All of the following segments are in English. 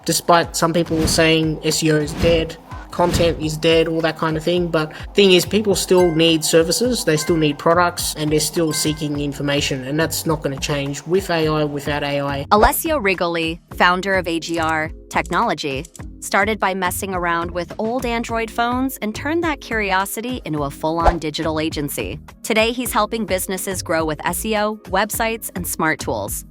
despite some people saying SEO is dead, content is dead, all that kind of thing. But thing is, people still need services, they still need products, and they're still seeking information, and that's not going to change with AI, without AI. Alessio Rigoli, founder of AGR Technology, started by messing around with old Android phones and turned that curiosity into a full-on digital agency. Today, he's helping businesses grow with SEO, websites, and smart tools.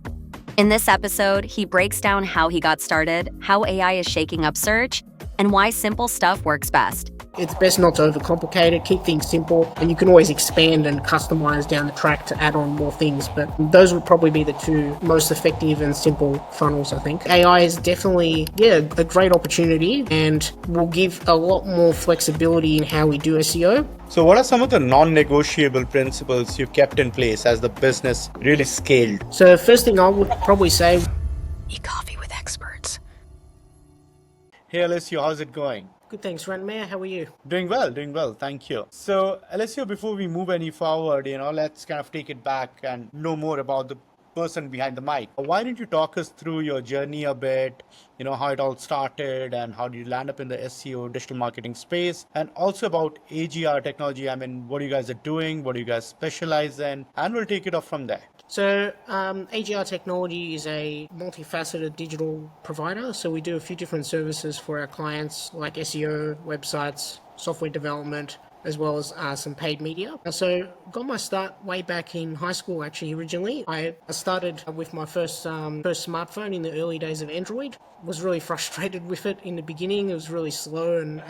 In this episode, he breaks down how he got started, how AI is shaking up search, and why simple stuff works best. It's best not to overcomplicate it, keep things simple, and you can always expand and customize down the track to add on more things. But those would probably be the two most effective and simple funnels, I think. AI is definitely, a great opportunity and will give a lot more flexibility in how we do SEO. So what are some of the non-negotiable principles you kept in place as the business really scaled? So first thing I would probably say, E-coffee with experts. Hey Alessio, how's it going? good, thanks, Ranmay. How are you? Doing well, thank you. So Alessio, before we move any forward, let's kind of take it back and know more about the person behind the mic. Why don't you talk us through your journey a bit, how it all started and how did you land up in the SEO digital marketing space, and also about AGR Technology. What you guys are doing, what do you guys specialize in, and we'll take it off from there. So AGR Technology is a multifaceted digital provider. So we do a few different services for our clients like SEO, websites, software development, as well as some paid media. So got my start way back in high school, actually, originally. I started with my first smartphone in the early days of Android. Was really frustrated with it in the beginning. It was really slow and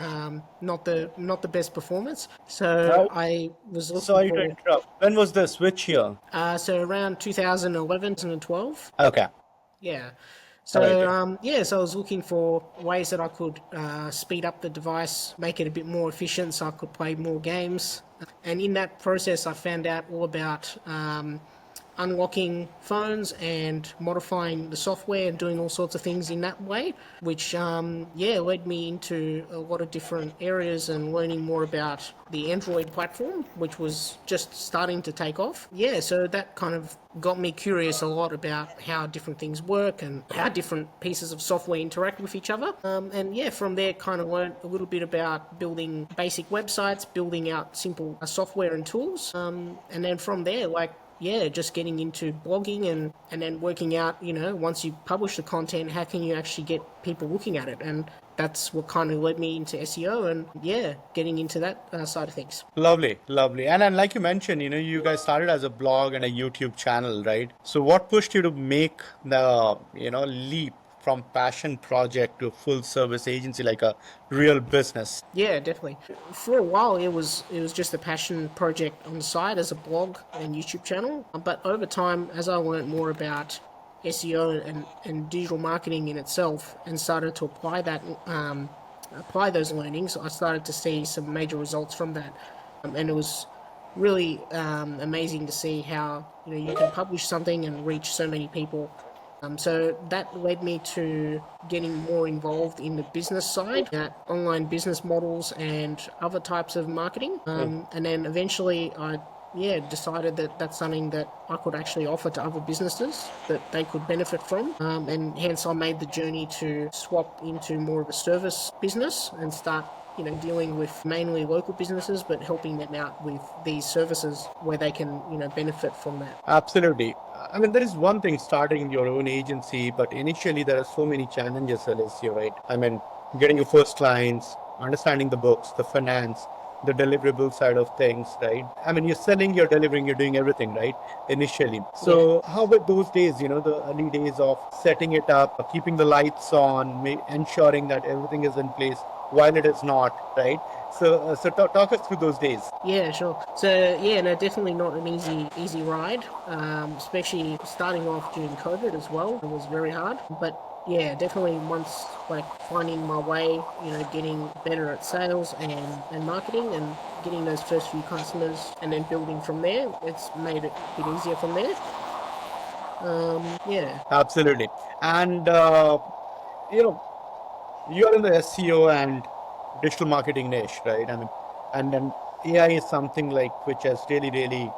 not the best performance. So I was looking Sorry to interrupt. When was this? Which year? So around 2011 and 12. Okay. Yeah. So so I was looking for ways that I could speed up the device, make it a bit more efficient so I could play more games. And in that process, I found out all about unlocking phones and modifying the software and doing all sorts of things in that way, which led me into a lot of different areas and learning more about the Android platform, which was just starting to take off. So that kind of got me curious a lot about how different things work and how different pieces of software interact with each other. From there kind of learned a little bit about building basic websites, building out simple software and tools. And then from there, just getting into blogging and then working out, once you publish the content, how can you actually get people looking at it? And that's what kind of led me into SEO and getting into that side of things. Lovely. And like you mentioned, you guys started as a blog and a YouTube channel, right? So what pushed you to make the, leap from passion project to full service agency, like a real business? Yeah, definitely. For a while, it was just a passion project on the side as a blog and YouTube channel. But over time, as I learned more about SEO and digital marketing in itself and started to apply those learnings, I started to see some major results from that. And it was really amazing to see how you can publish something and reach so many people. So that led me to getting more involved in the business side, online business models and other types of marketing. And then eventually I decided that that's something that I could actually offer to other businesses that they could benefit from. And hence I made the journey to swap into more of a service business and start dealing with mainly local businesses, but helping them out with these services where they can, benefit from that. Absolutely. There is one thing starting your own agency, but initially there are so many challenges, Alessio, right? Getting your first clients, understanding the books, the finance, the deliverable side of things, right? You're selling, you're delivering, you're doing everything, right? Initially. So how about those days, the early days of setting it up, keeping the lights on, ensuring that everything is in place while it is not, right? So talk us through those days. Yeah, sure. So definitely not an easy ride, especially starting off during COVID as well. It was very hard, but definitely once finding my way, getting better at sales and marketing and getting those first few customers and then building from there, it's made it a bit easier from there. Absolutely. And, you're in the SEO and digital marketing niche, right? And then AI is something which has really,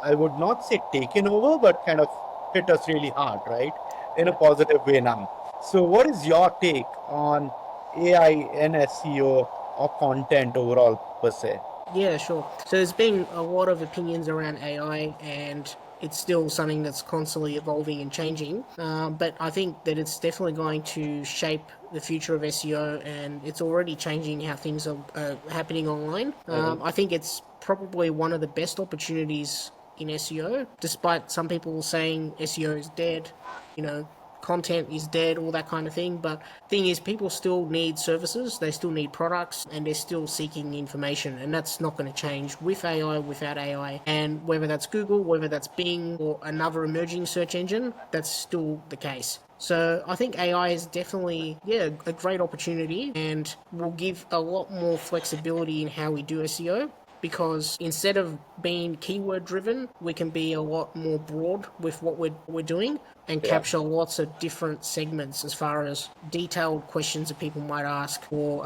I would not say taken over, but kind of hit us really hard, right? In a positive way now. So what is your take on AI and SEO or content overall per se? Yeah, sure. So there's been a lot of opinions around AI, and it's still something that's constantly evolving and changing. But I think that it's definitely going to shape the future of SEO, and it's already changing how things are happening online. I think it's probably one of the best opportunities in SEO, despite some people saying SEO is dead. You know, content is dead, all that kind of thing. But thing is, people still need services, they still need products, and they're still seeking information, and that's not going to change with AI, without AI. And whether that's Google, whether that's Bing, or another emerging search engine, that's still the case. So I think AI is definitely, a great opportunity, and will give a lot more flexibility in how we do SEO, because instead of being keyword driven, we can be a lot more broad with what we're doing, and Yeah. capture lots of different segments as far as detailed questions that people might ask, or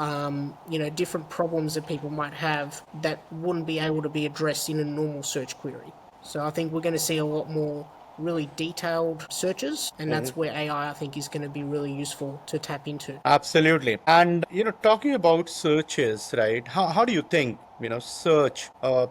different problems that people might have that wouldn't be able to be addressed in a normal search query. So I think we're going to see a lot more really detailed searches, and that's where AI, I think, is going to be really useful to tap into. Absolutely. And, talking about searches, right? How do you think, search, or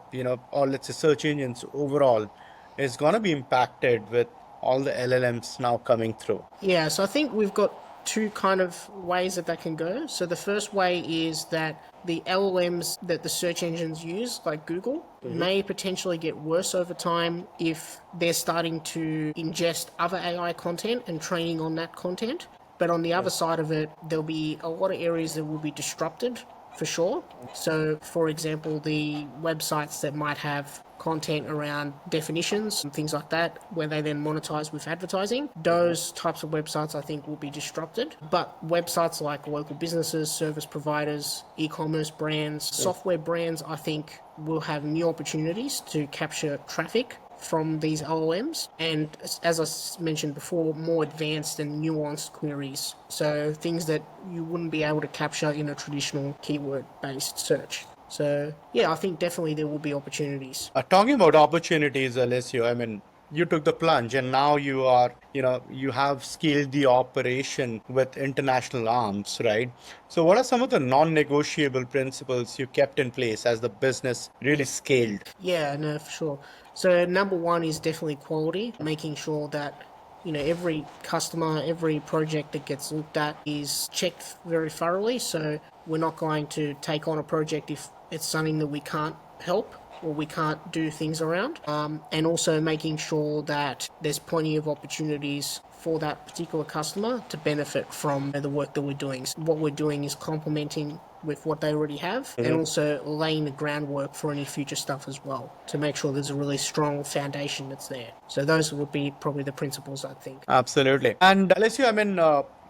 let's say search engines overall is going to be impacted with all the LLMs now coming through? Yeah, so I think we've got two kind of ways that can go. So the first way is that the LLMs that the search engines use, like Google, may potentially get worse over time if they're starting to ingest other AI content and training on that content. But on the other side of it, there'll be a lot of areas that will be disrupted for sure. So, for example, the websites that might have content around definitions and things like that, where they then monetize with advertising, those types of websites I think will be disrupted. But websites like local businesses, service providers, e-commerce brands, software brands, I think will have new opportunities to capture traffic from these LLMs, and as I mentioned before, more advanced and nuanced queries. So things that you wouldn't be able to capture in a traditional keyword-based search. So yeah, I think definitely there will be opportunities. Talking about opportunities, Alessio, I mean, you took the plunge and now you are, you have scaled the operation with international arms, right? So what are some of the non-negotiable principles you kept in place as the business really scaled? Yeah, no, for sure. So number one is definitely quality, making sure that every customer, every project that gets looked at is checked very thoroughly. So we're not going to take on a project if it's something that we can't help or we can't do things around. And also making sure that there's plenty of opportunities for that particular customer to benefit from the work that we're doing. What we're doing is complementing with what they already have, and also laying the groundwork for any future stuff as well, to make sure there's a really strong foundation that's there. So those would be probably the principles, I think. Absolutely. And Alessio, I mean,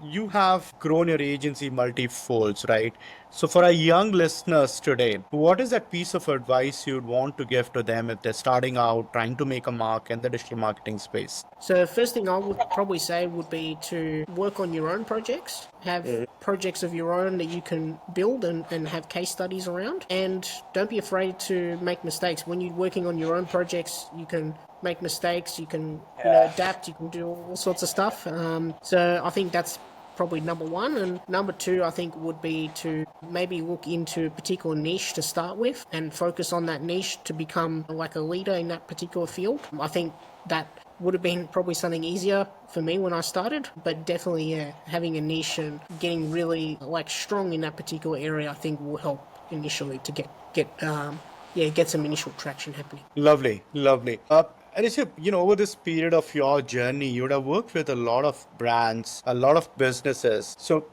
you have grown your agency multi-folds, right? So for our young listeners today, what is that piece of advice you'd want to give to them if they're starting out, trying to make a mark in the digital marketing space? So first thing I would probably say would be to work on your own projects, have projects of your own that you can build and have case studies around, and don't be afraid to make mistakes. When you're working on your own projects, you can make mistakes, you can adapt, you can do all sorts of stuff. So I think that's probably number one. And number two, I think, would be to maybe look into a particular niche to start with and focus on that niche to become like a leader in that particular field. I think that would have been probably something easier for me when I started, but definitely, having a niche and getting really strong in that particular area, I think will help initially to get some initial traction happening. Lovely, lovely. Alicia, over this period of your journey, you would have worked with a lot of brands, a lot of businesses. So,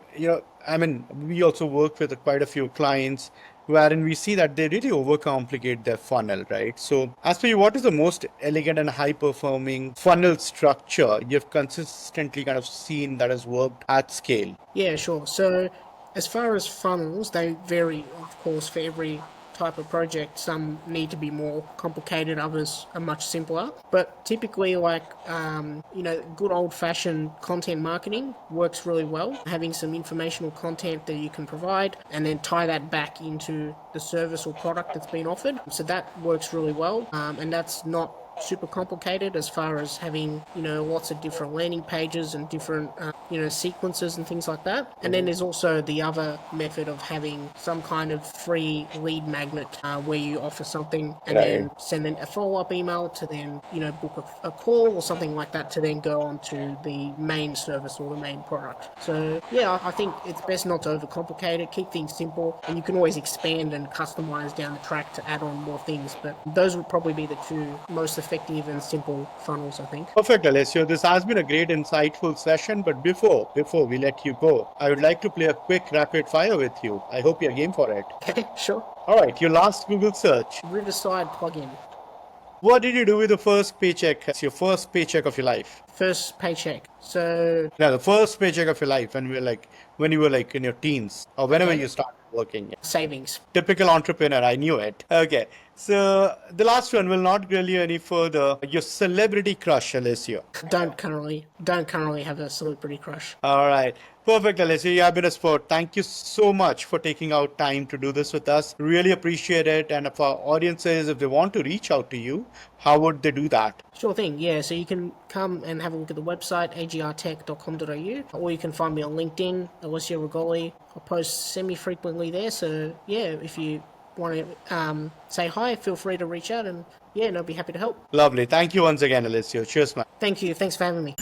I mean, we also work with quite a few clients wherein we see that they really overcomplicate their funnel, right? So, as per you, what is the most elegant and high performing funnel structure you've consistently kind of seen that has worked at scale? Yeah, sure. So as far as funnels, they vary, of course, for every type of project. Some need to be more complicated, others are much simpler. But typically, good old-fashioned content marketing works really well. Having some informational content that you can provide and then tie that back into the service or product that's been offered. So that works really well, and that's not super complicated as far as having, lots of different landing pages and different, sequences and things like that. And then there's also the other method of having some kind of free lead magnet where you offer something and then send in a follow-up email to then, book a call or something like that to then go on to the main service or the main product. So yeah, I think it's best not to overcomplicate it, keep things simple, and you can always expand and customize down the track to add on more things. But those would probably be the two most effective and simple funnels, I think. Perfect, Alessio. This has been a great, insightful session. But before we let you go, I would like to play a quick rapid fire with you. I hope you're game for it. Okay, sure. All right, your last Google search. Riverside plugin. What did you do with the first paycheck? It's your first paycheck of your life. First paycheck. So Yeah, the first paycheck of your life when you were like in your teens or whenever you started working. savings. Typical entrepreneur, I knew it. Okay, so the last one will not grill you any further. Your celebrity crush, Alessio. Don't currently have a celebrity crush. All right. Perfect, Alessio. You have been a sport. Thank you so much for taking out time to do this with us. Really appreciate it. And if our audiences, if they want to reach out to you, how would they do that? Sure thing, yeah. So you can come and have a look at the website, agrtech.com.au, or you can find me on LinkedIn, Alessio Rigoli. I post semi-frequently there, so yeah, if you want to say hi, feel free to reach out, and yeah, I'll be happy to help. Lovely. Thank you once again, Alessio. Cheers, man. Thank you. Thanks for having me.